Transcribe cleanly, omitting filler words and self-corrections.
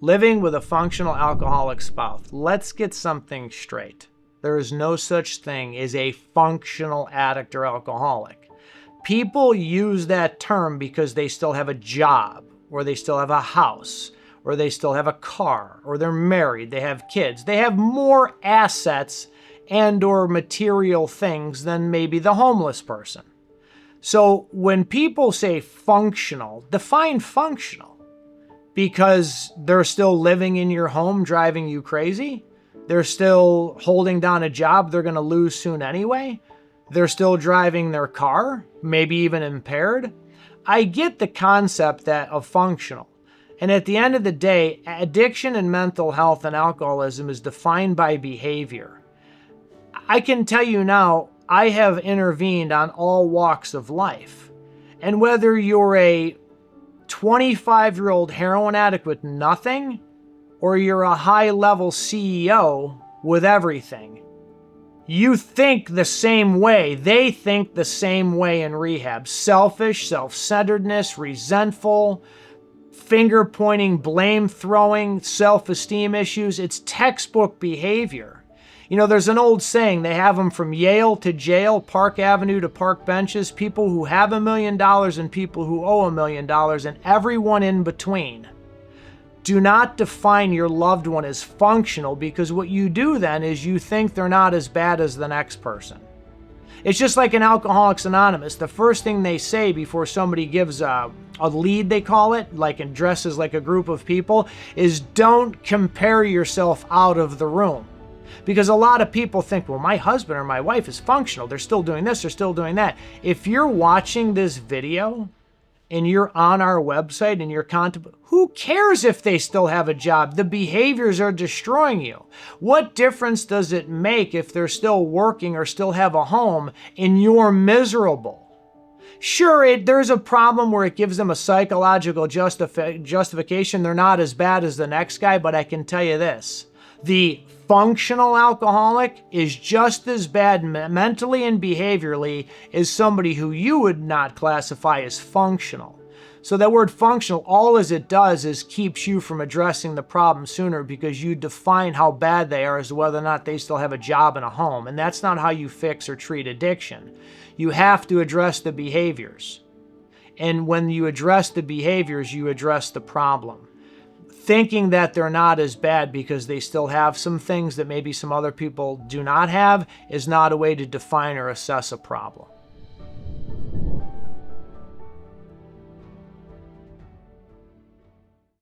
Living with a functional alcoholic spouse. Let's get something straight. There is no such thing as a functional addict or alcoholic. People use that term because they still have a job, or they still have a house, or they still have a car, or they're married, they have kids. They have more assets and or material things than maybe the homeless person. So when people say functional, define functional. Because they're still living in your home, driving you crazy. They're still holding down a job they're going to lose soon anyway. They're still driving their car, maybe even impaired. I get the concept of functional. And at the end of the day, addiction and mental health and alcoholism is defined by behavior. I can tell you now, I have intervened on all walks of life. And whether you're a 25-year-old heroin addict with nothing, or you're a high-level CEO with everything, you think the same way. They think the same way in rehab. Selfish, self-centeredness, resentful, finger-pointing, blame-throwing, self-esteem issues. It's textbook behavior. You know, there's an old saying, they have them from Yale to jail, Park Avenue to park benches, people who have $1 million and people who owe $1 million, and everyone in between. Do not define your loved one as functional, because what you do then is you think they're not as bad as the next person. It's just like in Alcoholics Anonymous. The first thing they say before somebody gives a lead, they call it, like addresses like a group of people, is don't compare yourself out of the room. Because a lot of people think, well, my husband or my wife is functional. They're still doing this, they're still doing that. If you're watching this video and you're on our website and you're who cares if they still have a job? The behaviors are destroying you. What difference does it make if they're still working or still have a home and you're miserable? Sure, there's a problem where it gives them a psychological justification. They're not as bad as the next guy, but I can tell you this. The functional alcoholic is just as bad mentally and behaviorally as somebody who you would not classify as functional. So that word functional, all as it does is keeps you from addressing the problem sooner, because you define how bad they are as to whether or not they still have a job and a home. And that's not how you fix or treat addiction. You have to address the behaviors. And when you address the behaviors, you address the problem. Thinking that they're not as bad because they still have some things that maybe some other people do not have is not a way to define or assess a problem.